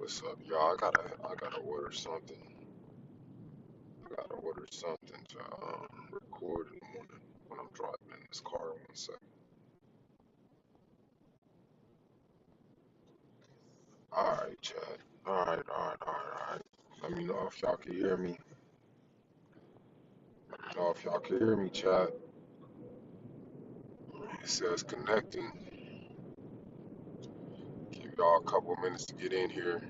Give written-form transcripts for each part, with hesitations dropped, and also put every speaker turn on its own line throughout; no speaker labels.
What's up, y'all? I gotta order something. I gotta order something to record in the morning when I'm driving in this car. One sec. All right, chat. All right. Let me know if y'all can hear me. Let me know if y'all can hear me, chat. It says connecting. Give y'all a couple minutes to get in here.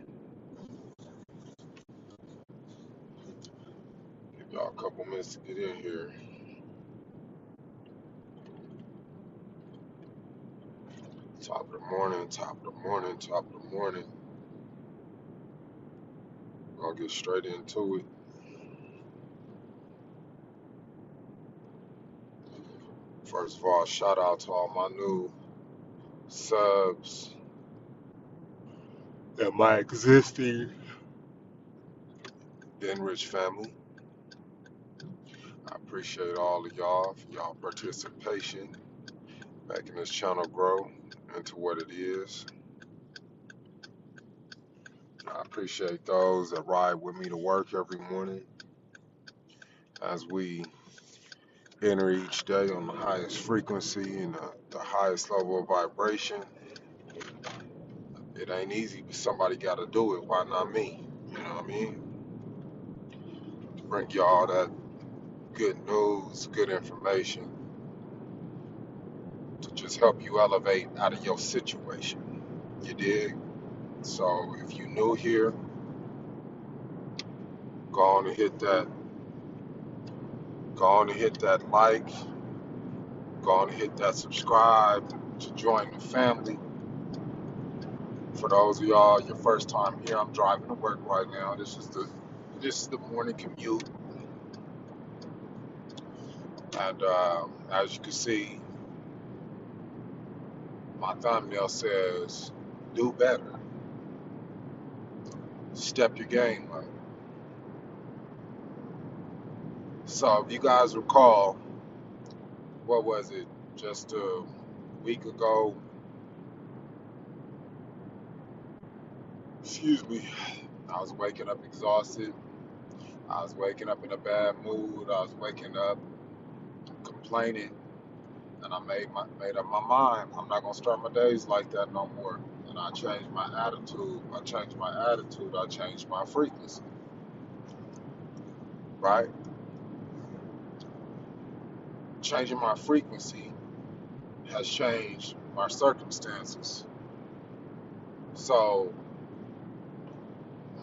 Give y'all a couple minutes to get in here. Top of the morning. Top of the morning. Top of the morning. I'll get straight into it. First of all, shout out to all my new subs and my existing Enrich family. I appreciate all of y'all for y'all participation, making this channel grow into what it is. I appreciate those that ride with me to work every morning as we enter each day on the highest frequency and the highest level of vibration. It ain't easy, but somebody got to do it. Why not me? You know what I mean? Bring y'all that good news, good information to just help you elevate out of your situation. You dig? So if you new here, go on and hit that. Go on and hit that like. Go on and hit that subscribe to join the family. For those of y'all, your first time here, I'm driving to work right now. This is the morning commute, and as you can see, my thumbnail says, "Do better, step your game up." So if you guys recall, what was it? Just a week ago, excuse me, I was waking up exhausted. I was waking up in a bad mood. I was waking up complaining, and I made up my mind. I'm not gonna start my days like that no more. And I changed my attitude. I changed my attitude. I changed my frequency. Right? Changing my frequency has changed my circumstances. So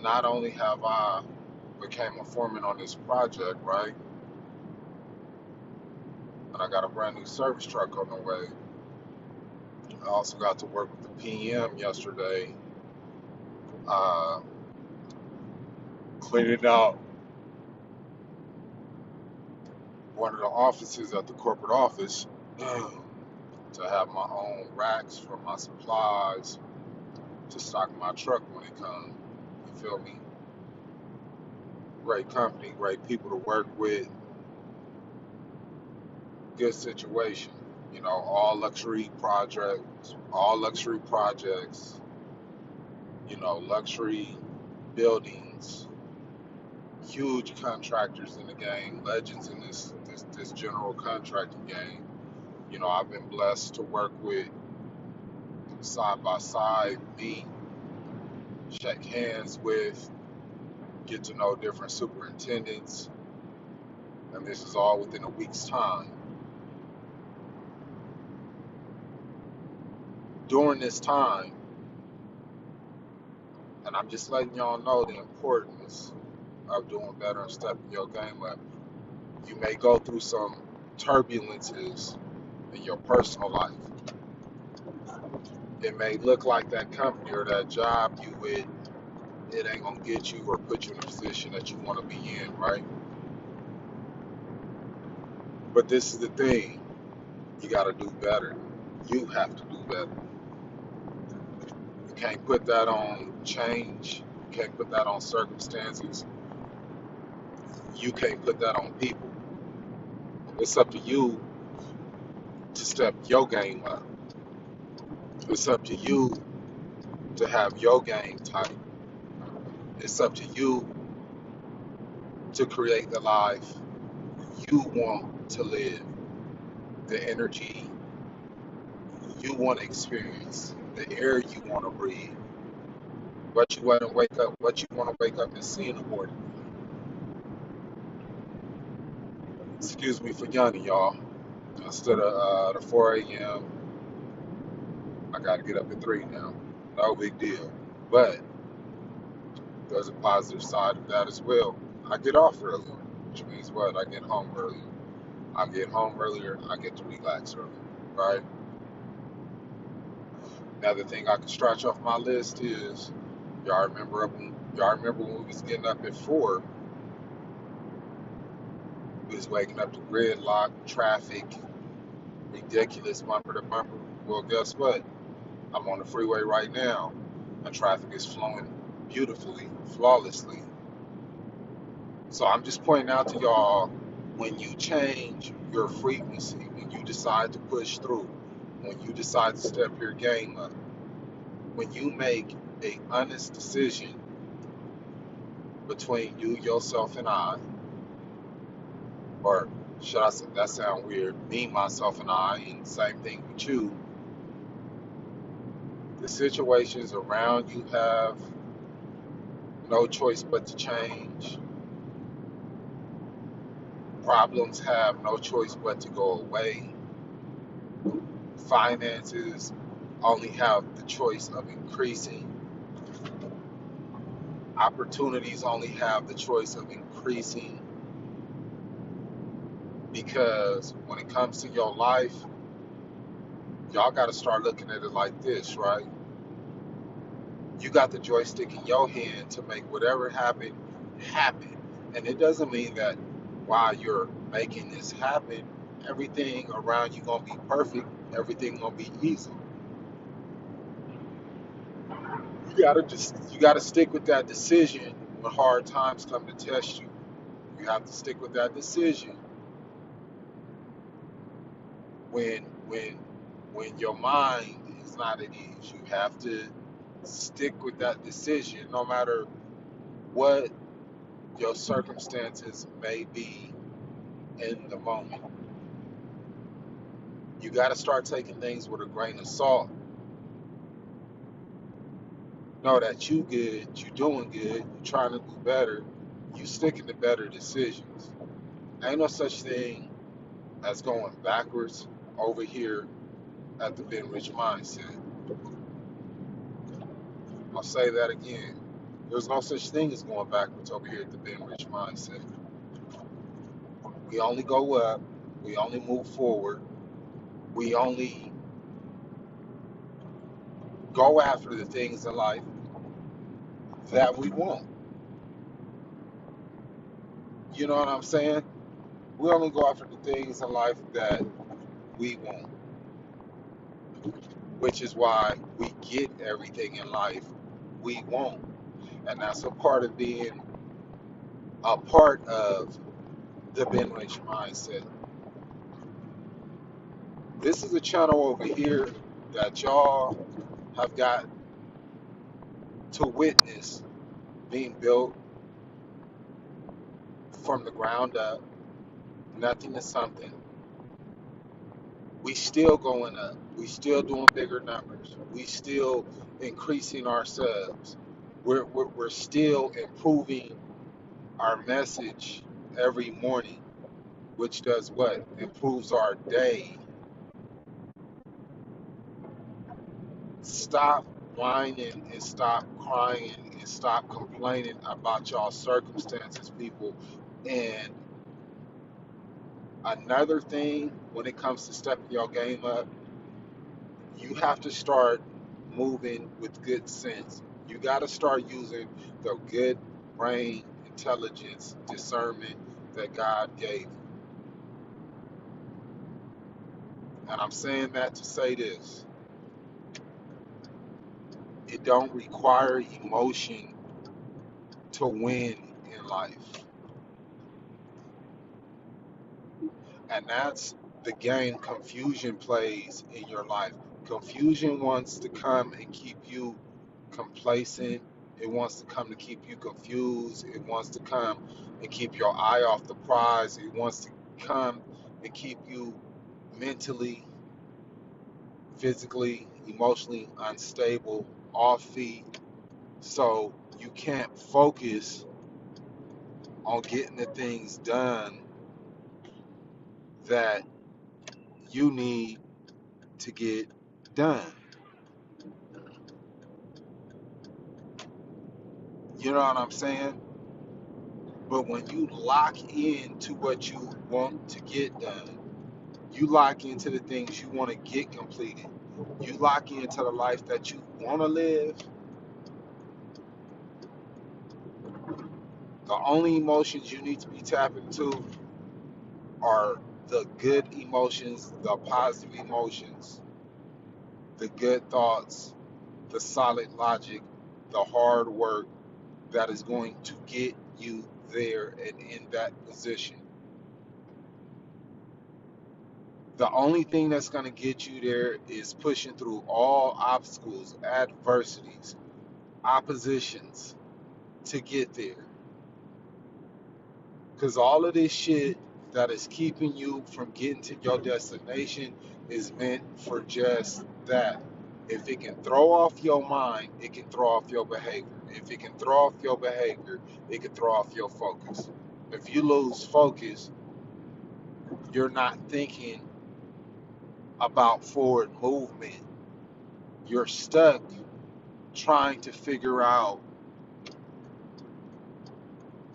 not only have I became a foreman on this project, right? And I got a brand new service truck on the way. I also got to work with the PM yesterday, uh, cleaning out one of the offices at the corporate office to have my own racks for my supplies to stock my truck when it comes. You feel me? Great company, great people to work with, good situation. You know, all luxury projects, you know, luxury buildings, huge contractors in the game, legends in this general contracting game. You know, I've been blessed to work with side by side, meet, shake hands with, get to know different superintendents, and this is all within a week's time. During this time, and I'm just letting y'all know the importance of doing better and stepping your game up. You may go through some turbulences in your personal life. It may look like that company or that job you with, it ain't gonna get you or put you in a position that you want to be in, right? But this is the thing, you gotta do better. You have to do better. You can't put that on change. You can't put that on circumstances. You can't put that on people. It's up to you to step your game up. It's up to you to have your game tight. It's up to you to create the life you want to live, the energy you want to experience, the air you want to breathe, what you want to wake up and see in the morning. Excuse me for yawning, y'all. Instead of the 4 a.m., I got to get up at 3 now. No big deal. But there's a positive side of that as well. I get off earlier, which means what? I get home earlier. I get home earlier, I get to relax earlier, right? Another thing I can scratch off my list is y'all remember when we was getting up at 4, we was waking up to gridlock, traffic, ridiculous bumper to bumper. Well, guess what? I'm on the freeway right now, and traffic is flowing beautifully, flawlessly. So I'm just pointing out to y'all, when you change your frequency, when you decide to push through, when you decide to step your game up, when you make a honest decision between you, yourself, and I, or should I say, that sound weird, me, myself, and I, and same thing with you, the situations around you have no choice but to change. Problems have no choice but to go away. Finances only have the choice of increasing. Opportunities only have the choice of increasing, because when it comes to your life, y'all got to start looking at it like this, right? You got the joystick in your hand to make whatever happen happen. And it doesn't mean that while you're making this happen, everything around you gonna be perfect, everything gonna be easy. You gotta stick with that decision when hard times come to test you. You have to stick with that decision when when when your mind is not at ease. You have to stick with that decision no matter what your circumstances may be in the moment. You got to start taking things with a grain of salt. Know that you good, you doing good, you trying to do better, you sticking to better decisions. Ain't no such thing as going backwards over here at the Ben Rich Mindset. I'll say that again. There's no such thing as going backwards over here at the Ben Rich Mindset. We only go up, we only move forward, we only go after the things in life that we want. You know what I'm saying? We only go after the things in life that we want, which is why we get everything in life we want. And that's a part of being a part of the Ben Rich Mindset. This is a channel over here that y'all have got to witness being built from the ground up, nothing to something. We still going up. We still doing bigger numbers. We still increasing our subs. We're still improving our message every morning, which does what? Improves our day. Stop whining and stop crying and stop complaining about y'all circumstances, people. And another thing, when it comes to stepping your game up, you have to start moving with good sense. You got to start using the good brain intelligence discernment that God gave you. And I'm saying that to say this: it don't require emotion to win in life. And that's the game confusion plays in your life. Confusion wants to come and keep you complacent It wants to come to keep you confused. It wants to come and keep your eye off the prize. It wants to come and keep you mentally, physically, emotionally unstable, off feet. So you can't focus on getting the things done that you need to get done. You know what I'm saying? But when you lock into what you want to get done, you lock into the things you want to get completed, you lock into the life that you want to live, the only emotions you need to be tapping into are the good emotions, the positive emotions, the good thoughts, the solid logic, the hard work that is going to get you there and in that position. The only thing that's going to get you there is pushing through all obstacles, adversities, oppositions to get there. Because all of this shit that is keeping you from getting to your destination is meant for just that. If it can throw off your mind, it can throw off your behavior. If it can throw off your behavior, it can throw off your focus. If you lose focus, you're not thinking about forward movement. You're stuck trying to figure out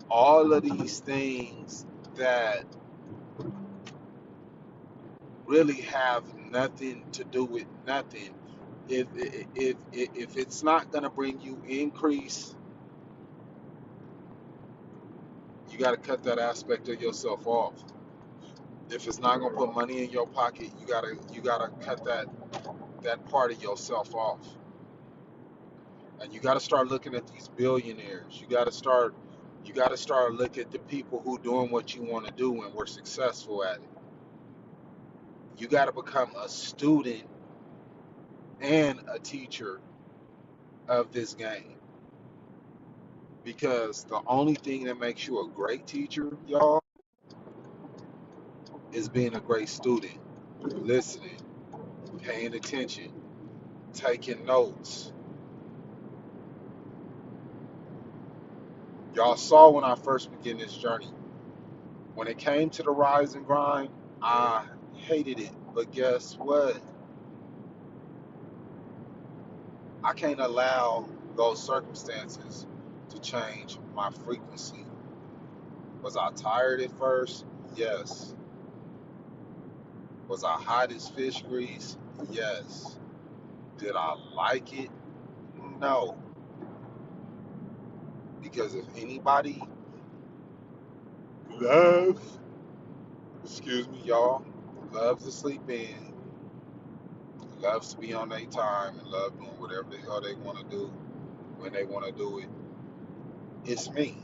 all of these things that really have nothing to do with nothing. If it's not gonna bring you increase, you gotta cut that aspect of yourself off. If it's not gonna put money in your pocket, you gotta cut that part of yourself off. And you gotta start looking at these billionaires. You gotta start looking at the people who doing what you want to do and were successful at it. You gotta become a student and a teacher of this game. Because the only thing that makes you a great teacher, y'all, is being a great student, listening, paying attention, taking notes. Y'all saw when I first began this journey. When it came to the rise and grind, I hated it. But guess what? I can't allow those circumstances to change my frequency. Was I tired at first? Yes. Was I hot as fish grease? Yes. Did I like it? No. Because if anybody loves, excuse me, y'all, loves to sleep in, loves to be on their time, and love doing whatever the hell they want to do when they want to do it, it's me.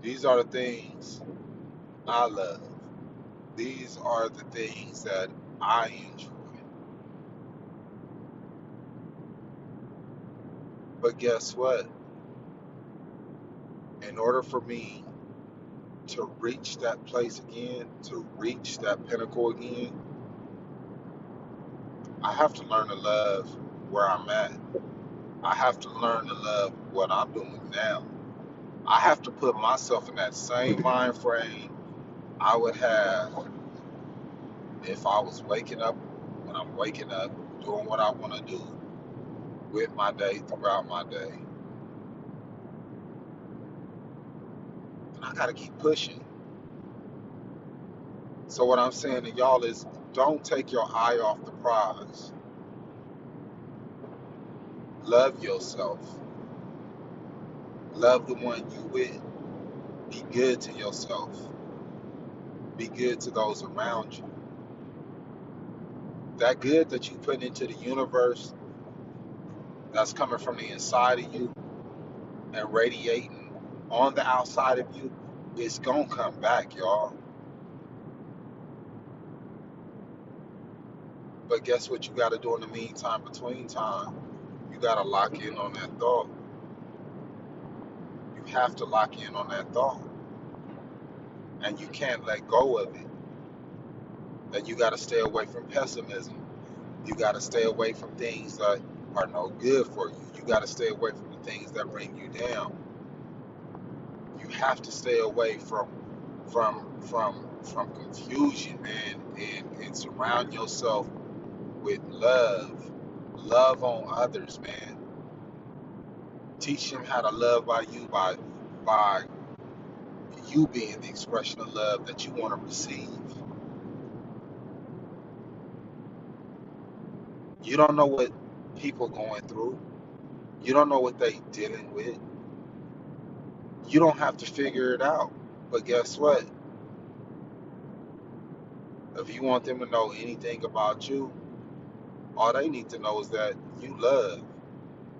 These are the things I love. These are the things that I enjoy. But guess what? In order for me to reach that place again, to reach that pinnacle again, I have to learn to love where I'm at. I have to learn to love what I'm doing now. I have to put myself in that same mind frame I would have if I was waking up when I'm waking up, doing what I want to do with my day, throughout my day. And I got to keep pushing. So, what I'm saying to y'all is don't take your eye off the prize. Love yourself. Love the one you with. Be good to yourself. Be good to those around you. That good that you put into the universe, that's coming from the inside of you and radiating on the outside of you, it's gonna come back, y'all. But guess what you gotta do in the meantime, between time? You gotta lock in on that thought. You have to lock in on that thought, and you can't let go of it. And you gotta stay away from pessimism. You gotta stay away from things that are no good for you. You gotta stay away from the things that bring you down. You have to stay away from confusion, man, and surround yourself with love. Love on others, man. Teach them how to love by you being the expression of love that you want to receive. You don't know what people going through. You don't know what they dealing with. You don't have to figure it out. But guess what? If you want them to know anything about you, all they need to know is that you love.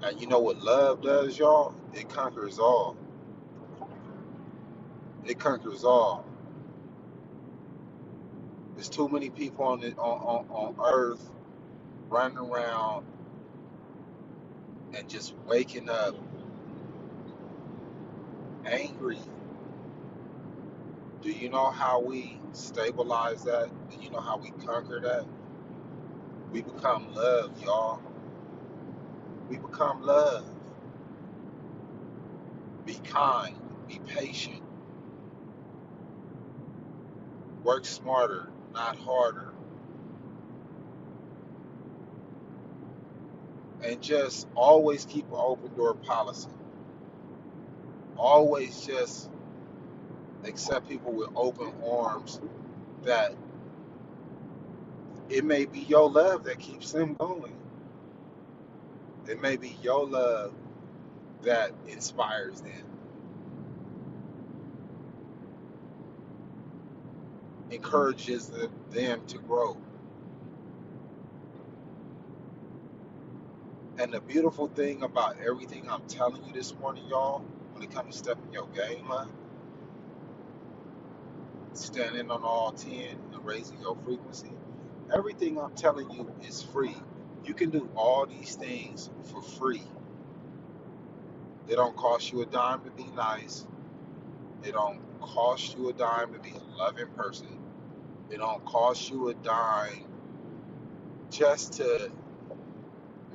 And you know what love does, y'all? It conquers all. It conquers all. There's too many people on earth running around and just waking up angry. Do you know how we stabilize that? Do you know how we conquer that? We become love, y'all. We become love. Be kind. Be patient. Work smarter, not harder. And just always keep an open door policy. Always just accept people with open arms, that it may be your love that keeps them going. It may be your love that inspires them, encourages them to grow. And the beautiful thing about everything I'm telling you this morning, y'all, when it comes to stepping your game up, standing on all 10 and raising your frequency, everything I'm telling you is free. You can do all these things for free. It don't cost you a dime to be nice. It don't cost you a dime to be a loving person. It don't cost you a dime just to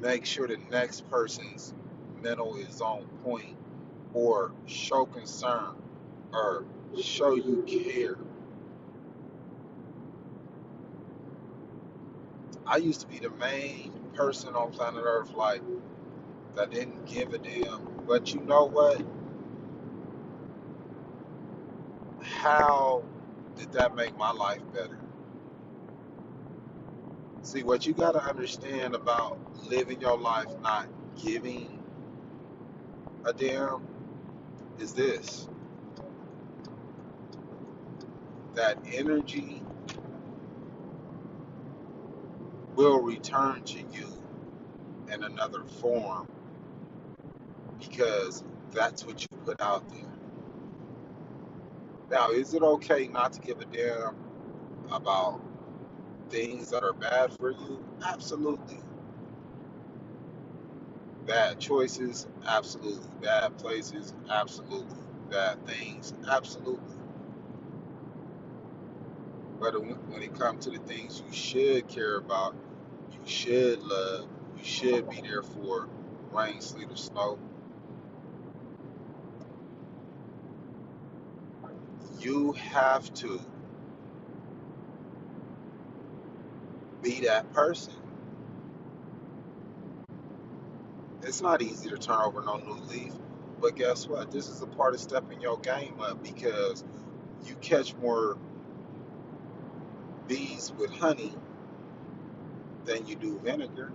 make sure the next person's mental is on point, or show concern, or show you care. I used to be the main person on planet Earth, like, that didn't give a damn. But you know what? How did that make my life better? See, what you got to understand about living your life not giving a damn is this: that energy will return to you in another form, because that's what you put out there. Now, is it okay not to give a damn about things that are bad for you? Absolutely. Bad choices? Absolutely. Bad places? Absolutely. Bad things? Absolutely. But when it comes to the things you should care about, you should love, you should be there for, rain, sleet, or snow, you have to be that person. It's not easy to turn over no new leaf, but guess what? This is a part of stepping your game up, because you catch more bees with honey than you do vinegar.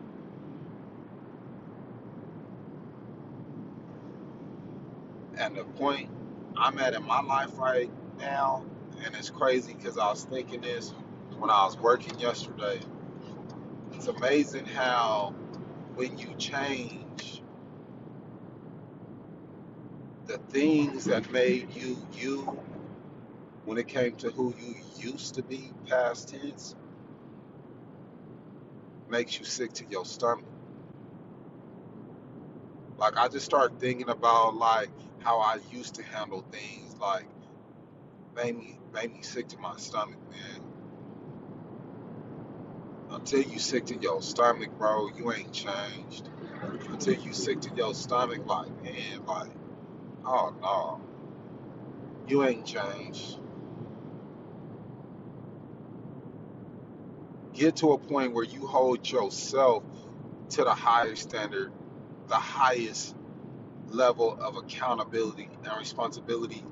And the point I'm at in my life right now, and it's crazy because I was thinking this when I was working yesterday. It's amazing how when you change the things that made you you, when it came to who you used to be, past tense, makes you sick to your stomach. Like I just start thinking about like how I used to handle things, like made me sick to my stomach, man. Until you sick to your stomach, bro, you ain't changed. Until you sick to your stomach, like man, like oh no, you ain't changed. Get to a point where you hold yourself to the highest standard, the highest level of accountability and responsibility,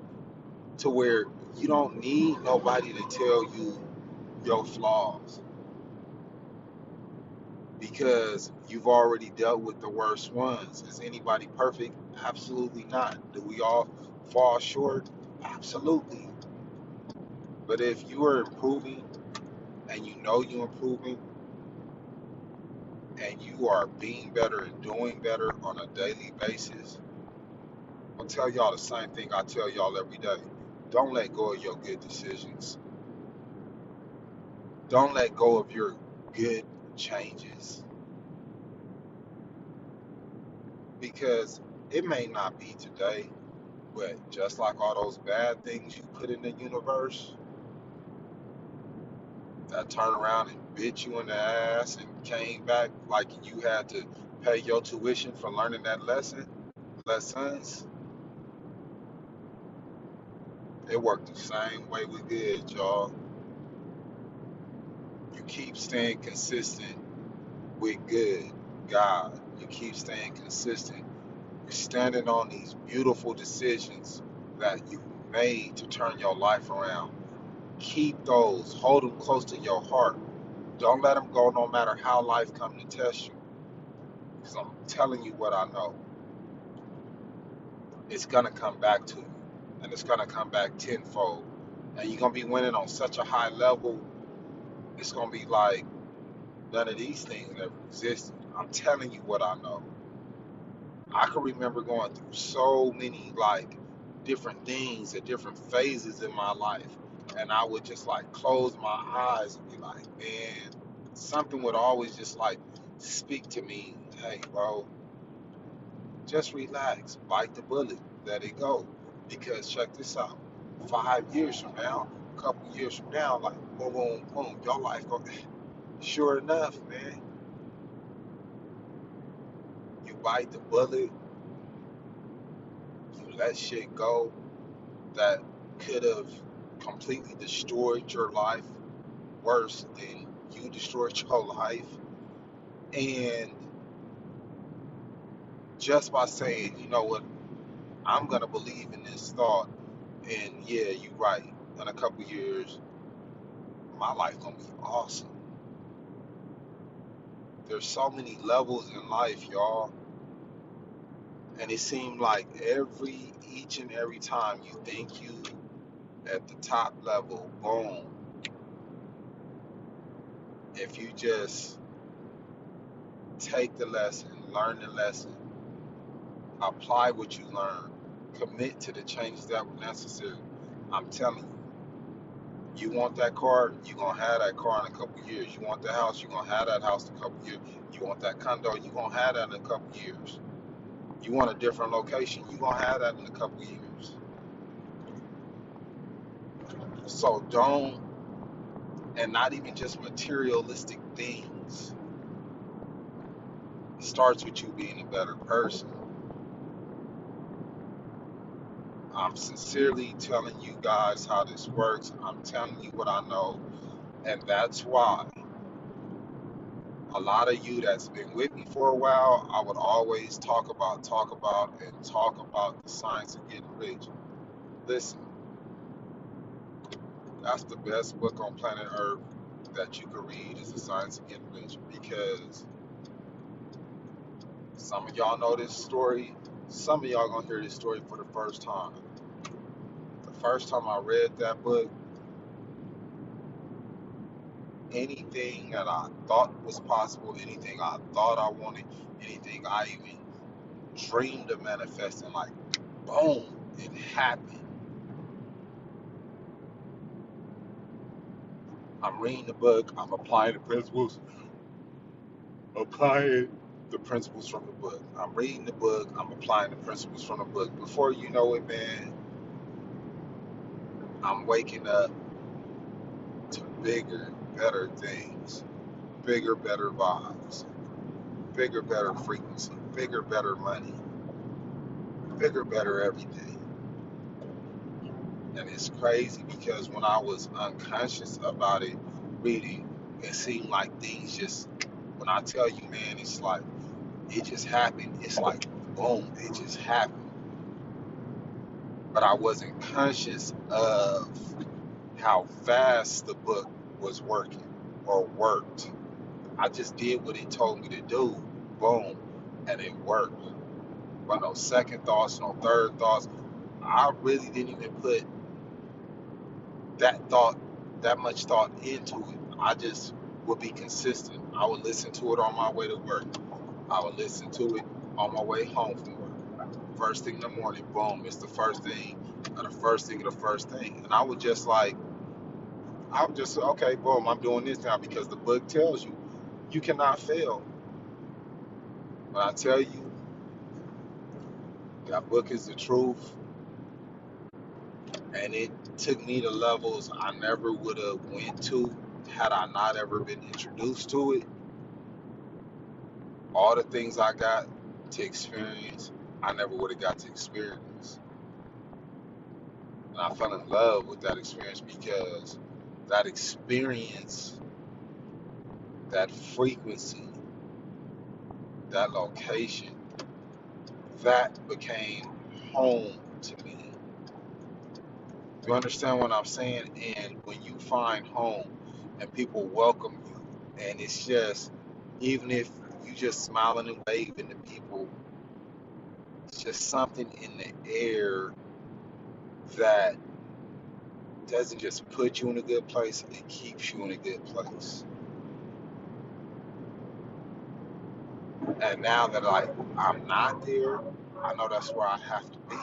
to where you don't need nobody to tell you your flaws, because you've already dealt with the worst ones. Is anybody perfect? Absolutely not. Do we all fall short? Absolutely. But if you are improving and you know you're improving and you are being better and doing better on a daily basis, I'll tell y'all the same thing I tell y'all every day. Don't let go of your good decisions. Don't let go of your good changes, because it may not be today, but just like all those bad things you put in the universe that turn around and bit you in the ass and came back like you had to pay your tuition for learning that lessons, it worked the same way we did, y'all. You keep staying consistent with good, God. You keep staying consistent. You're standing on these beautiful decisions that you made to turn your life around. Keep those, hold them close to your heart. Don't let them go no matter how life comes to test you. Because I'm telling you what I know. It's going to come back to you. And it's going to come back tenfold. And you're going to be winning on such a high level, it's going to be like none of these things ever existed. I'm telling you what I know. I can remember going through so many like different things at different phases in my life. And I would just like close my eyes and be like, man, something would always just like speak to me. Hey, bro, just relax, bite the bullet, let it go. Because check this out, 5 years from now, a couple years from now, like boom, boom, boom, your life go. Sure enough, man, you bite the bullet, you let shit go that could have completely destroyed your life worse than you destroyed your life. And just by saying, you know what, I'm gonna believe in this thought, and yeah, you're right. In a couple years, my life gonna be awesome. There's so many levels in life, y'all, and it seemed like each and every time you think you at the top level, boom. If you just take the lesson, learn the lesson, apply what you learn, commit to the changes that were necessary. I'm telling you, you want that car, you're gonna have that car in a couple years. You want the house, you're gonna have that house in a couple years. You want that condo, you're gonna have that in a couple years. You want a different location, you're gonna have that in a couple years. So don't, and not even just materialistic things. It starts with you being a better person. I'm sincerely telling you guys how this works. I'm telling you what I know. And that's why a lot of you that's been with me for a while, I would always talk about the science of getting rich. Listen, that's the best book on planet Earth that you could read, is the science of getting rich, because some of y'all know this story. Some of y'all gonna hear this story for the first time. The first time I read that book, anything that I thought was possible, anything I thought I wanted, anything I even dreamed of manifesting, like boom, it happened. I'm reading the book, I'm applying the principles, apply it. the principles from the book. I'm reading the book. I'm applying the principles from the book. Before you know it, man, I'm waking up to bigger, better things, bigger, better vibes, bigger, better frequency, bigger, better money, bigger, better everything. And it's crazy because when I was unconscious about it, reading, it seemed like things just, when I tell you, man, it's like, it just happened. It's like, boom, it just happened. But I wasn't conscious of how fast the book was working or worked. I just did what it told me to do, boom, and it worked. But no second thoughts, no third thoughts. I really didn't even put that thought, that much thought into it. I just would be consistent. I would listen to it on my way to work. I would listen to it on my way home from work. First thing in the morning, boom, it's the first thing, or the first thing of the first thing. And I would just like, I would just, okay, boom, I'm doing this now because the book tells you, you cannot fail. When I tell you that book is the truth, and it took me to levels I never would have went to had I not ever been introduced to it. All the things I got to experience, I never would have got to experience. And I fell in love with that experience because that experience, that frequency, that location, that became home to me. You understand what I'm saying? And when you find home and people welcome you, and it's just, even if you just smiling and waving to people, it's just something in the air that doesn't just put you in a good place, it keeps you in a good place. And now that like I'm not there, I know that's where I have to be.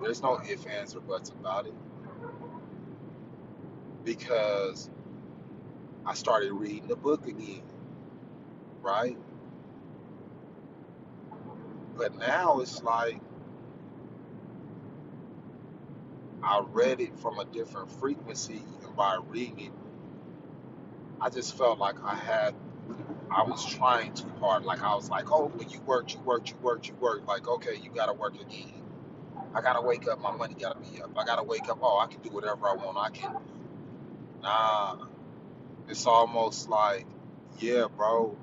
There's no ifs, ands, or buts about it because I started reading the book again, right? But now it's like I read it from a different frequency, and by reading it, I just felt like I was trying too hard. Like I was like, oh, when you worked, you worked, you worked, you worked. Like, okay, you gotta work again. I gotta wake up, my money gotta be up. I gotta wake up, oh, I can do whatever I want. I can, nah. It's almost like, yeah, bro,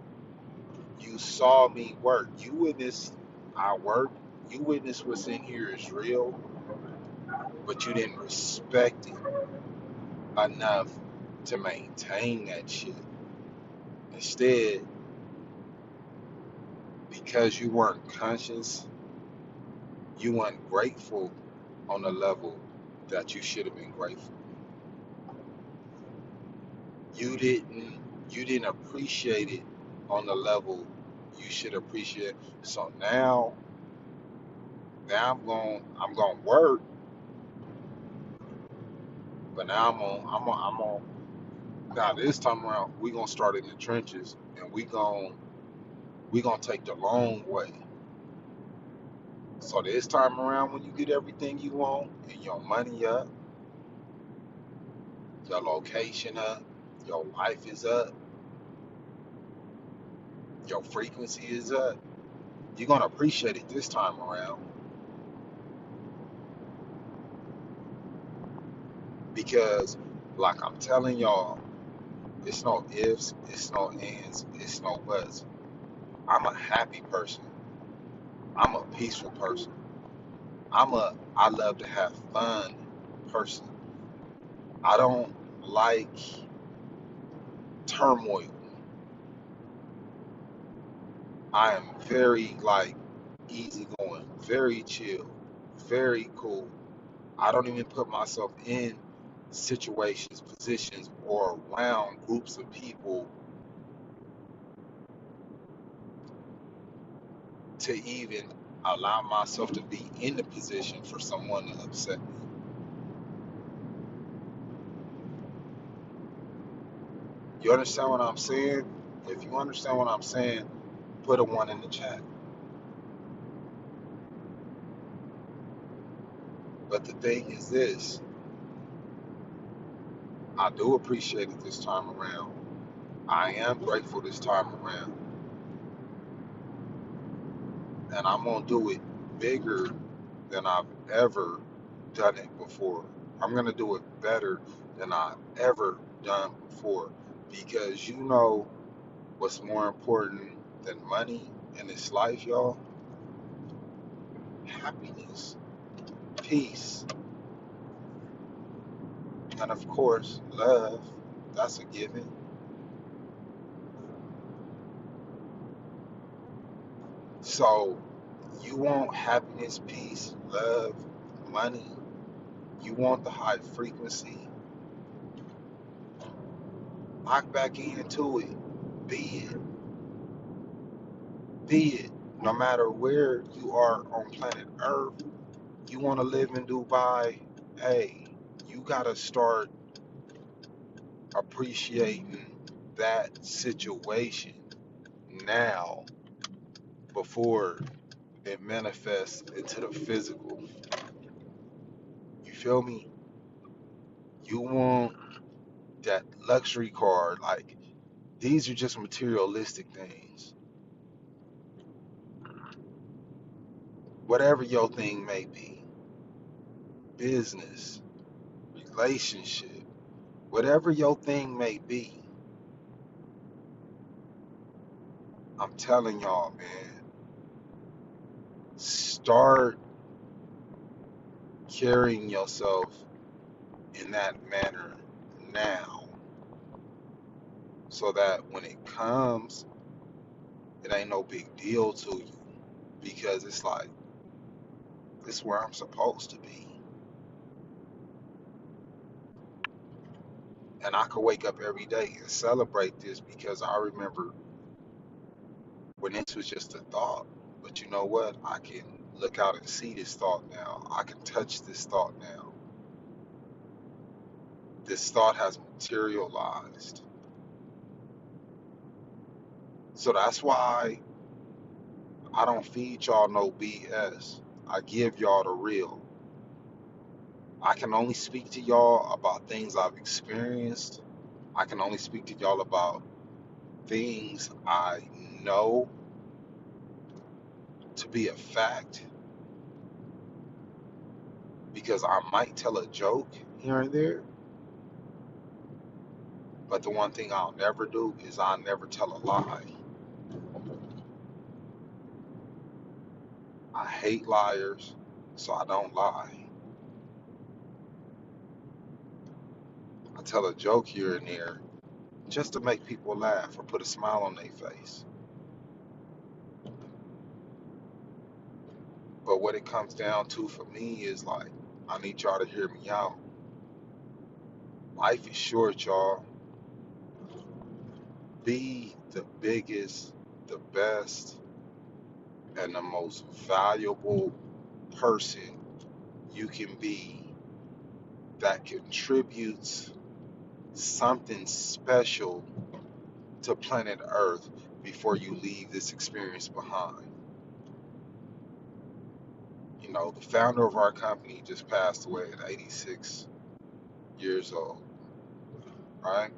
you saw me work. You witnessed I work. You witnessed what's in here is real, but you didn't respect it enough to maintain that shit. Instead, because you weren't conscious, you weren't grateful on the level that you should have been grateful. You didn't you didn't appreciate it on the level you should appreciate. So now I'm going to work, but now I'm on now this time around we gonna start in the trenches and we gonna take the long way. So this time around when you get everything you want and your money up, your location up, your life is up, your frequency is up, you're gonna appreciate it this time around because like I'm telling y'all, it's no ifs, it's no ands, it's no buts. I'm a happy person. I'm a peaceful person. I love to have fun person. I don't like turmoil. I am very like easygoing, very chill, very cool. I don't even put myself in situations, positions, or around groups of people to even allow myself to be in the position for someone to upset me. You understand what I'm saying? If you understand what I'm saying, Put a one in the chat. But the thing is this, I do appreciate it this time around. I am grateful this time around. And I'm going to do it bigger than I've ever done it before. I'm going to do it better than I've ever done before. Because you know what's more important than money in this life, y'all? Happiness, peace, and of course, love. That's a given. So, you want happiness, peace, love, money. You want the high frequency. Lock back into it. Be it. Be it. No matter where you are on planet Earth, you want to live in Dubai, hey, you got to start appreciating that situation now before it manifests into the physical. You feel me? You want that luxury car. Like, these are just materialistic things. Whatever your thing may be, business, relationship, whatever your thing may be, I'm telling y'all, man, start carrying yourself in that manner now so that when it comes, it ain't no big deal to you because it's like, this is where I'm supposed to be. And I could wake up every day and celebrate this because I remember when this was just a thought. But you know what? I can look out and see this thought now. I can touch this thought now. This thought has materialized. So that's why I don't feed y'all no BS. I give y'all the real. I can only speak to y'all about things I've experienced. I can only speak to y'all about things I know to be a fact because I might tell a joke here and there, but the one thing I'll never do is I'll never tell a lie. I hate liars, so I don't lie. I tell a joke here and there just to make people laugh or put a smile on their face. But what it comes down to for me is like, I need y'all to hear me out. Life is short, y'all. Be the biggest, the best, and the most valuable person you can be that contributes something special to planet Earth before you leave this experience behind. You know, the founder of our company just passed away at 86 years old, right?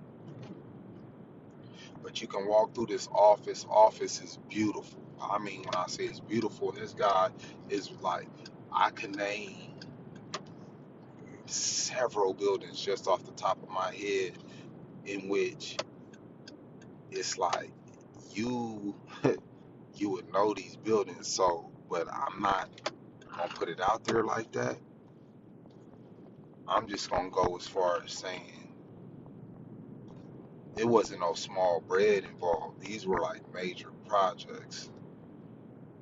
But you can walk through this office. Office is beautiful. I mean, when I say it's beautiful, and this guy is like, I can name several buildings just off the top of my head in which it's like you you would know these buildings. So, but I'm not gonna put it out there like that. I'm just gonna go as far as saying it wasn't no small bread involved. These were like major projects.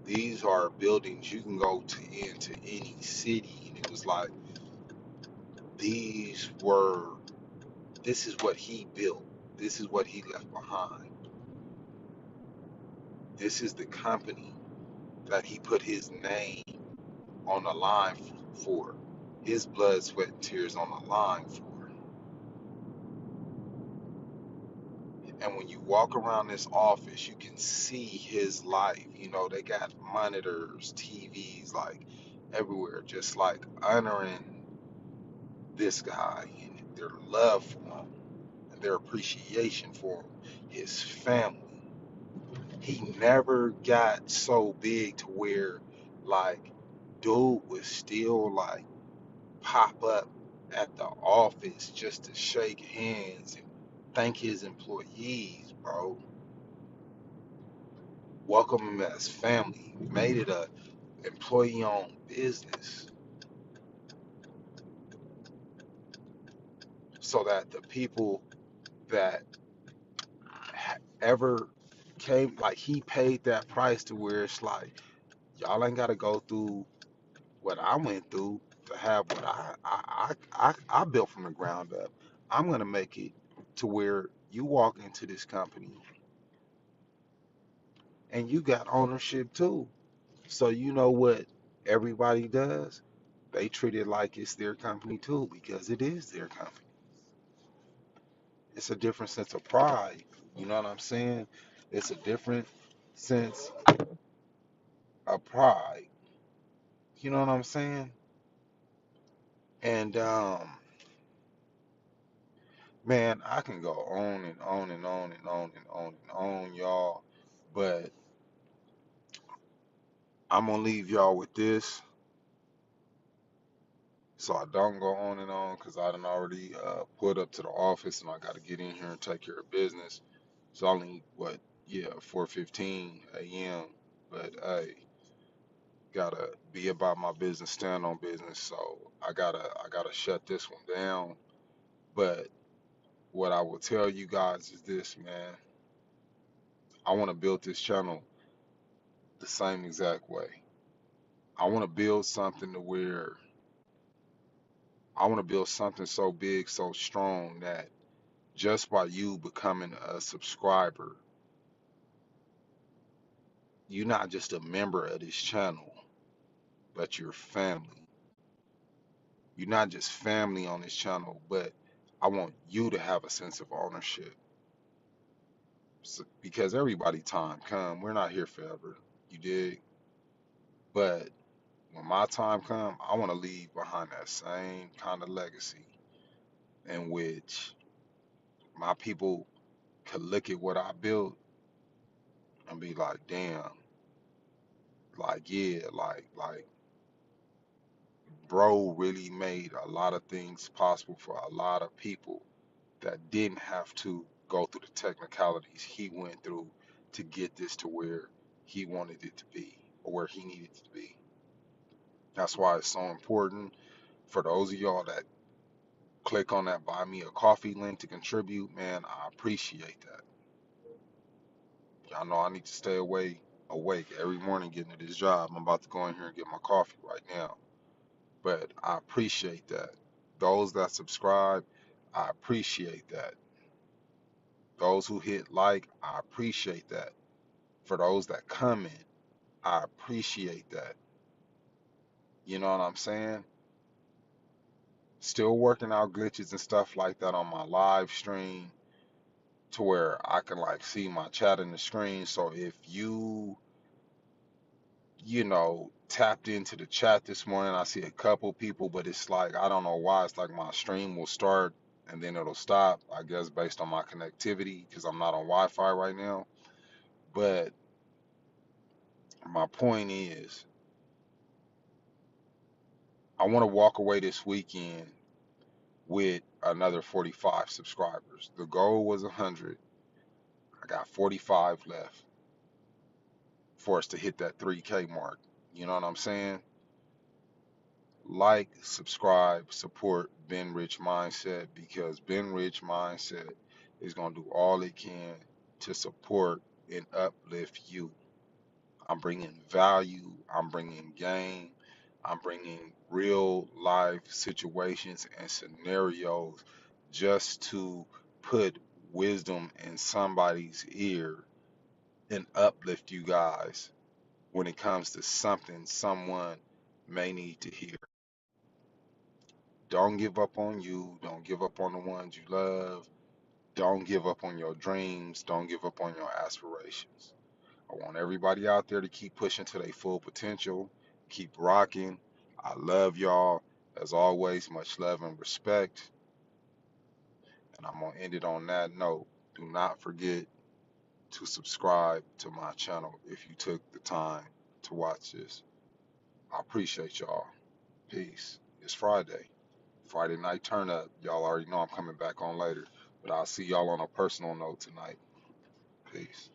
These are buildings you can go to into any city, and it was like these were. This is what he built. This is what he left behind. This is the company that he put his name on the line for. His blood, sweat, and tears on the line for. And when you walk around this office, you can see his life. You know, they got monitors, TVs, like everywhere, just like honoring this guy and their love for him and their appreciation for him, his family. He never got so big to where, like, dude would still, like, pop up at the office just to shake hands and thank his employees, bro. Welcome him as family. Made it a employee-owned business so that the people that ever came, like, he paid that price to where it's like, y'all ain't got to go through what I went through to have what I built from the ground up. I'm gonna make it to where you walk into this company and you got ownership too. So you know what everybody does? They treat it like it's their company too because it is their company. It's a different sense of pride. You know what I'm saying? It's a different sense of pride. You know what I'm saying? And man, I can go on and on and on and on and on and on, y'all. But I'm gonna leave y'all with this, so I don't go on and on, cause I done already pulled up to the office and I gotta get in here and take care of business. It's only what, yeah, 4:15 a.m. But hey, gotta be about my business, stand on business. So I gotta shut this one down. But what I will tell you guys is this, man. I want to build this channel the same exact way. I want to build something to where I want to build something so big, so strong that just by you becoming a subscriber, you're not just a member of this channel, but you're family. You're not just family on this channel, but I want you to have a sense of ownership. So, because everybody time come, we're not here forever. You dig? But when my time come, I want to leave behind that same kind of legacy in which my people could look at what I built and be like, damn, like, yeah, like bro really made a lot of things possible for a lot of people that didn't have to go through the technicalities he went through to get this to where he wanted it to be or where he needed it to be. That's why it's so important for those of y'all that click on that buy me a coffee link to contribute, man. I appreciate that. Y'all know I need to stay awake every morning getting to this job. I'm about to go in here and get my coffee right now. But I appreciate that. Those that subscribe, I appreciate that. Those who hit like, I appreciate that. For those that comment, I appreciate that. You know what I'm saying? Still working out glitches and stuff like that on my live stream to where I can like see my chat in the screen. So if tapped into the chat this morning, I see a couple people, but it's like, I don't know why. It's like my stream will start and then it'll stop, I guess, based on my connectivity because I'm not on Wi Fi right now. But my point is, I want to walk away this weekend with another 45 subscribers. The goal was 100. I got 45 left for us to hit that 3K mark. You know what I'm saying? Like, subscribe, support Ben Rich Mindset because Ben Rich Mindset is going to do all it can to support and uplift you. I'm bringing value, I'm bringing game, I'm bringing real life situations and scenarios just to put wisdom in somebody's ear and uplift you guys when it comes to something someone may need to hear. Don't give up on you. Don't give up on the ones you love.
Don't give up on your dreams. Don't give up on your aspirations. I want everybody out there to keep pushing to their full potential. Keep rocking. I love y'all. As always, much love and respect. And I'm going to end it on that note. Do not forget to subscribe to my channel if you took the time to watch this. I appreciate y'all. Peace. It's Friday. Friday night turn up. Y'all already know I'm coming back on later. But I'll see y'all on a personal note tonight. Peace.